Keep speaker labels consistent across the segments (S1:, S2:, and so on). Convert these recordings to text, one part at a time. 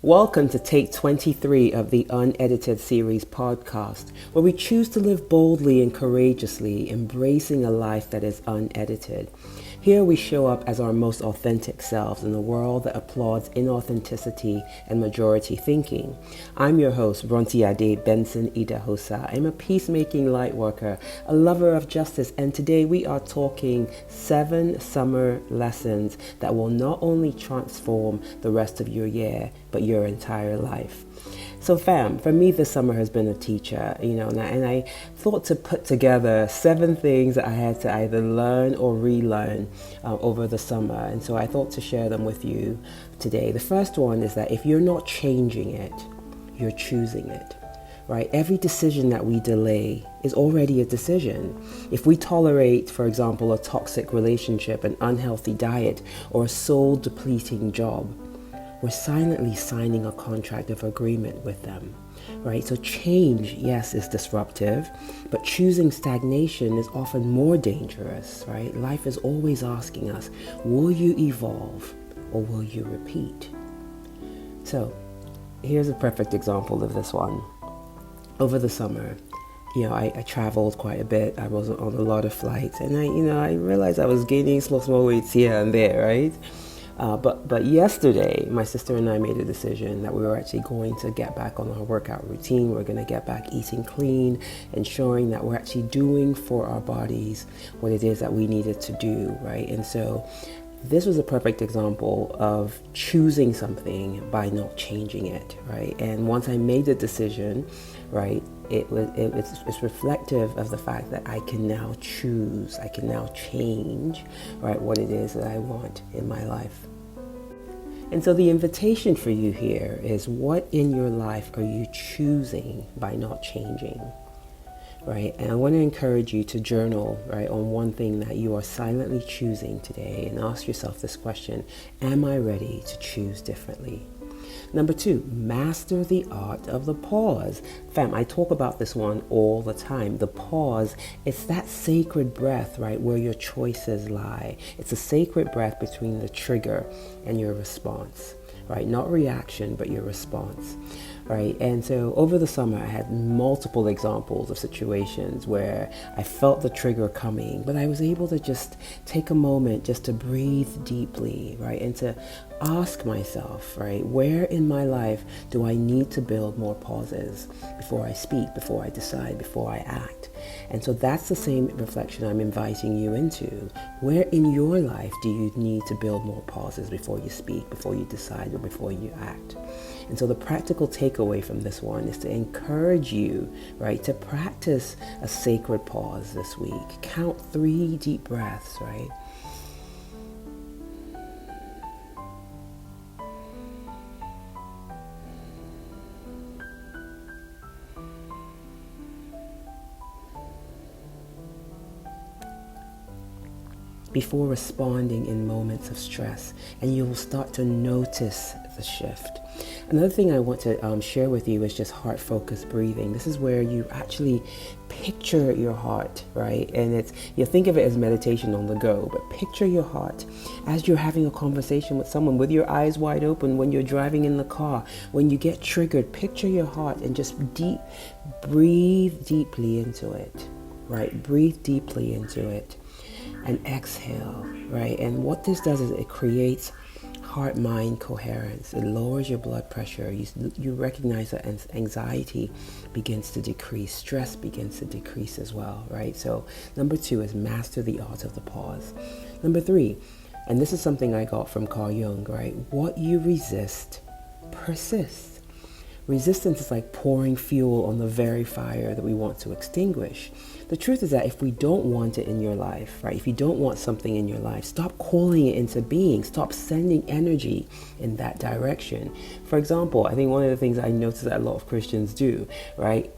S1: Welcome to Take 23 of the Unedited Series podcast, where we choose to live boldly and courageously, embracing a life that is unedited. Here we show up as our most authentic selves in a world that applauds inauthenticity and majority thinking. I'm your host, Brontiade Benson Idahosa. I'm a peacemaking light worker, a lover of justice, and today we are talking 7 summer lessons that will not only transform the rest of your year, but your entire life. So fam, for me this summer has been a teacher, and I thought to put together 7 things that I had to either learn or relearn over the summer. And so I thought to share them with you today. The first one is that if you're not changing it, you're choosing it. Right? Every decision that we delay is already a decision. If we tolerate, for example, a toxic relationship, an unhealthy diet, or a soul-depleting job, we're silently signing a contract of agreement with them, right? So change, yes, is disruptive, but choosing stagnation is often more dangerous, right? Life is always asking us, will you evolve or will you repeat? So here's a perfect example of this one. Over the summer, I traveled quite a bit. I was on a lot of flights, and I realized I was gaining small weights here and there, right? But yesterday, my sister and I made a decision that we were actually going to get back on our workout routine. We're going to get back eating clean, ensuring that we're actually doing for our bodies what it is that we needed to do, right? And so this was a perfect example of choosing something by not changing it, right? And once I made the decision, right, it's reflective of the fact that I can now choose, I can now change, right, what it is that I want in my life. And so the invitation for you here is, what in your life are you choosing by not changing? Right? And I want to encourage you to journal, right, on one thing that you are silently choosing today, and ask yourself this question: am I ready to choose differently? Number 2, master the art of the pause. Fam, I talk about this one all the time. The pause, it's that sacred breath, right, where your choices lie. It's a sacred breath between the trigger and your response, right? Not reaction, but your response. Right. And so over the summer, I had multiple examples of situations where I felt the trigger coming, but I was able to just take a moment just to breathe deeply, right? And to ask myself, right, where in my life do I need to build more pauses before I speak, before I decide, before I act? And so that's the same reflection I'm inviting you into. Where in your life do you need to build more pauses before you speak, before you decide, or before you act? And so the practical takeaway from this one is to encourage you, right, to practice a sacred pause this week. Count 3 deep breaths, right? Before responding in moments of stress, and you will start to notice the shift. Another thing I want to share with you is just heart-focused breathing. This is where you actually picture your heart, right? And you think of it as meditation on the go, but picture your heart as you're having a conversation with someone with your eyes wide open, when you're driving in the car, when you get triggered, picture your heart and just breathe deeply into it, right? Breathe deeply into it and exhale, right? And what this does is it creates heart-mind coherence. It lowers your blood pressure. You recognize that anxiety begins to decrease. Stress begins to decrease as well, right? So number 2 is master the art of the pause. Number 3, and this is something I got from Carl Jung, right? What you resist persists. Resistance is like pouring fuel on the very fire that we want to extinguish. The truth is that if we don't want it in your life, right? If you don't want something in your life, stop calling it into being. Stop sending energy in that direction. For example, I think one of the things I notice that a lot of Christians do, right?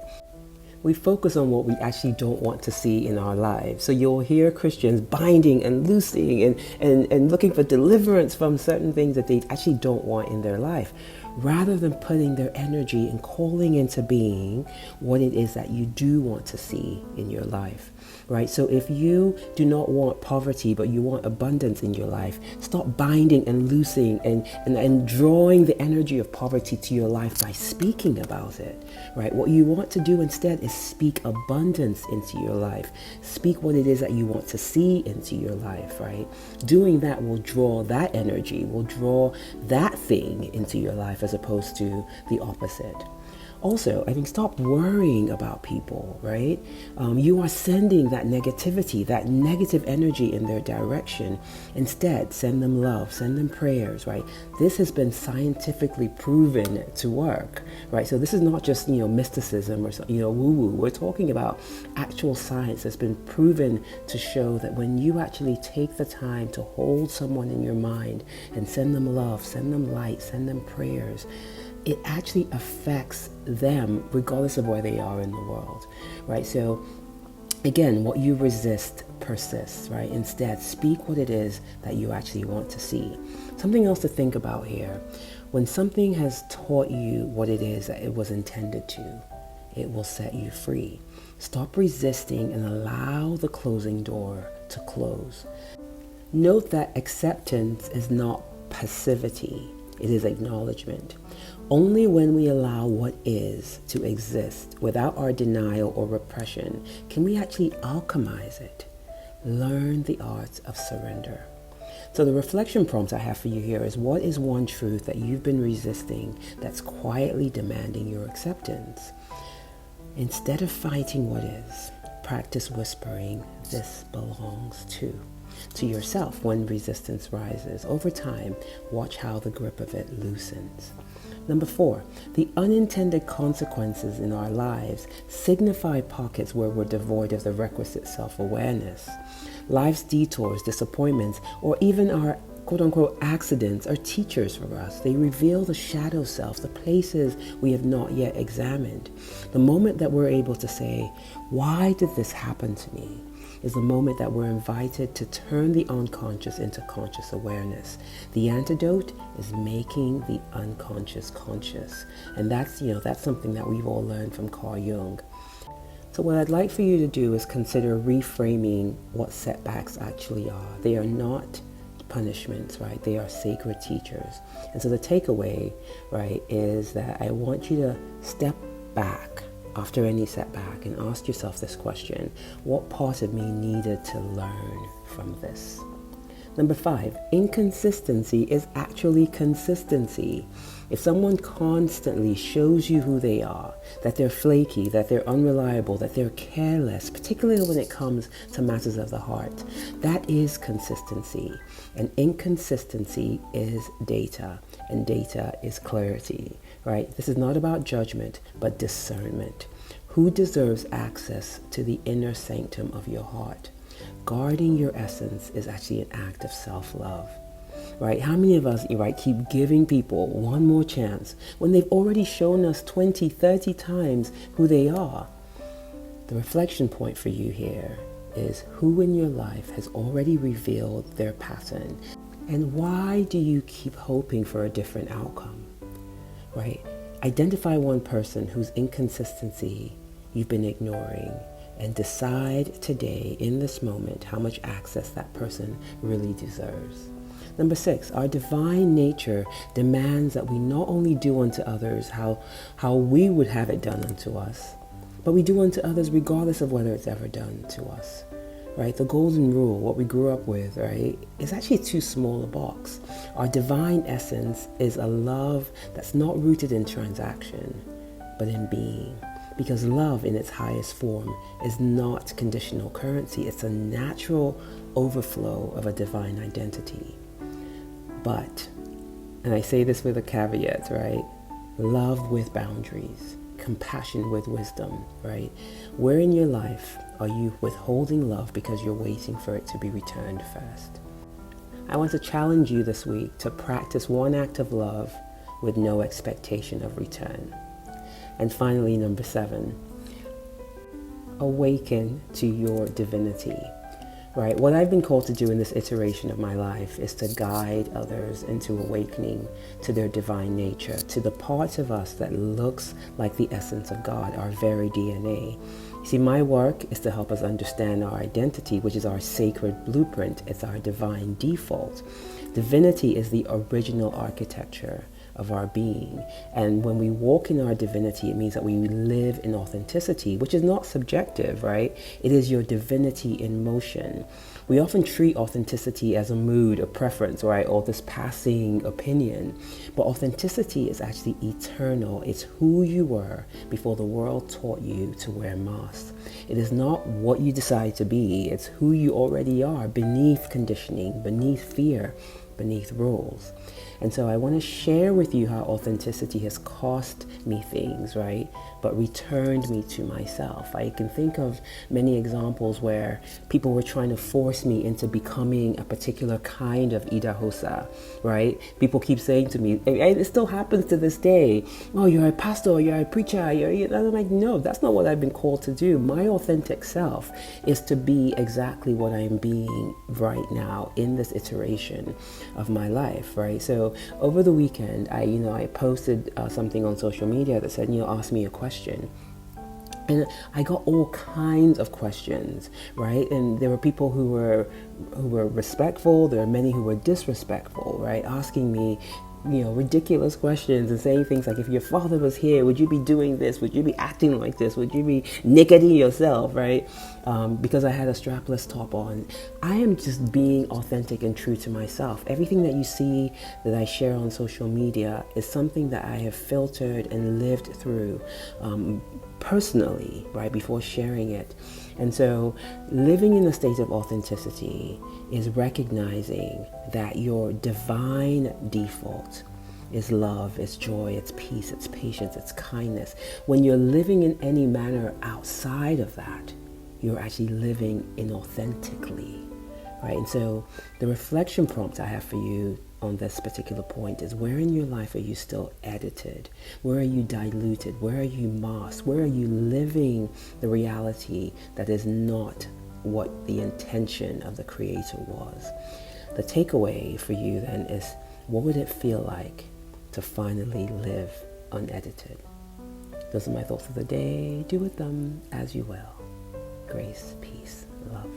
S1: we focus on what we actually don't want to see in our lives. So you'll hear Christians binding and loosing and looking for deliverance from certain things that they actually don't want in their life, rather than putting their energy and calling into being what it is that you do want to see in your life. Right? So if you do not want poverty, but you want abundance in your life, stop binding and loosing and drawing the energy of poverty to your life by speaking about it. Right? What you want to do instead is speak abundance into your life. Speak what it is that you want to see into your life, right? Doing that will draw that energy, will draw that thing into your life as opposed to the opposite. Also, I think stop worrying about people, right? You are sending that negativity, that negative energy in their direction. Instead, send them love, send them prayers, right? This has been scientifically proven to work, right? So this is not just, mysticism or, woo-woo. We're talking about actual science that's been proven to show that when you actually take the time to hold someone in your mind and send them love, send them light, send them prayers, it actually affects them regardless of where they are in the world, right? So again, what you resist persists, right? Instead, speak what it is that you actually want to see. Something else to think about here. When something has taught you what it is that it was intended to, it will set you free. Stop resisting and allow the closing door to close. Note that acceptance is not passivity. It is acknowledgement. Only when we allow what is to exist without our denial or repression can we actually alchemize it. Learn the art of surrender. So the reflection prompt I have for you here is, what is one truth that you've been resisting that's quietly demanding your acceptance? Instead of fighting what is, practice whispering, "This belongs to yourself when resistance rises. Over time, watch how the grip of it loosens. Number 4, the unintended consequences in our lives signify pockets where we're devoid of the requisite self-awareness. Life's detours, disappointments, or even our quote-unquote accidents are teachers for us. They reveal the shadow self, the places we have not yet examined. The moment that we're able to say, "Why did this happen to me?" is the moment that we're invited to turn the unconscious into conscious awareness. The antidote is making the unconscious conscious. And that's something that we've all learned from Carl Jung. So what I'd like for you to do is consider reframing what setbacks actually are. They are not punishments, right? They are sacred teachers. And so the takeaway, right, is that I want you to step back after any setback and ask yourself this question: what part of me needed to learn from this? Number 5, inconsistency is actually consistency. If someone constantly shows you who they are, that they're flaky, that they're unreliable, that they're careless, particularly when it comes to matters of the heart, that is consistency. And inconsistency is data, and data is clarity, right? This is not about judgment, but discernment. Who deserves access to the inner sanctum of your heart? Guarding your essence is actually an act of self-love, right? How many of us, right, keep giving people one more chance when they've already shown us 20, 30 times who they are? The reflection point for you here is, who in your life has already revealed their pattern? And why do you keep hoping for a different outcome, right? Identify one person whose inconsistency you've been ignoring and decide today, in this moment, how much access that person really deserves. Number 6, our divine nature demands that we not only do unto others how we would have it done unto us, but we do unto others regardless of whether it's ever done to us, right? The golden rule, what we grew up with, right, is actually too small a box. Our divine essence is a love that's not rooted in transaction, but in being. Because love in its highest form is not conditional currency. It's a natural overflow of a divine identity. But, and I say this with a caveat, right? Love with boundaries, compassion with wisdom, right? Where in your life are you withholding love because you're waiting for it to be returned first? I want to challenge you this week to practice one act of love with no expectation of return. And finally, number 7, awaken to your divinity. Right? What I've been called to do in this iteration of my life is to guide others into awakening to their divine nature, to the part of us that looks like the essence of God, our very DNA. See, my work is to help us understand our identity, which is our sacred blueprint. It's our divine default. Divinity is the original architecture of our being. And when we walk in our divinity, it means that we live in authenticity, which is not subjective, right? It is your divinity in motion. We often treat authenticity as a mood, a preference, right? Or this passing opinion. But authenticity is actually eternal. It's who you were before the world taught you to wear masks. It is not what you decide to be. It's who you already are, beneath conditioning, beneath fear, beneath rules. And so I want to share with you how authenticity has cost me things, right? But returned me to myself. I can think of many examples where people were trying to force me into becoming a particular kind of Idahosa, right? People keep saying to me, and it still happens to this day, oh, you're a pastor, you're a preacher. And I'm like, no, that's not what I've been called to do. My authentic self is to be exactly what I'm being right now in this iteration of my life, right? So over the weekend, I posted something on social media that said, ask me a question. And I got all kinds of questions, right? And there were people who were respectful. There are many who were disrespectful, right? Asking me, ridiculous questions and saying things like, if your father was here, would you be doing this? Would you be acting like this? Would you be nicketing yourself, right? Because I had a strapless top on. I am just being authentic and true to myself. Everything that you see that I share on social media is something that I have filtered and lived through personally, right, before sharing it. And so living in a state of authenticity is recognizing that your divine default is love, it's joy, it's peace, it's patience, it's kindness. When you're living in any manner outside of that, you're actually living inauthentically, right? And so the reflection prompt I have for you on this particular point is, where in your life are you still edited? Where are you diluted? Where are you masked? Where are you living the reality that is not what the intention of the Creator was? The takeaway for you then is, what would it feel like to finally live unedited? Those are my thoughts of the day. Do with them as you will. Grace, peace, love.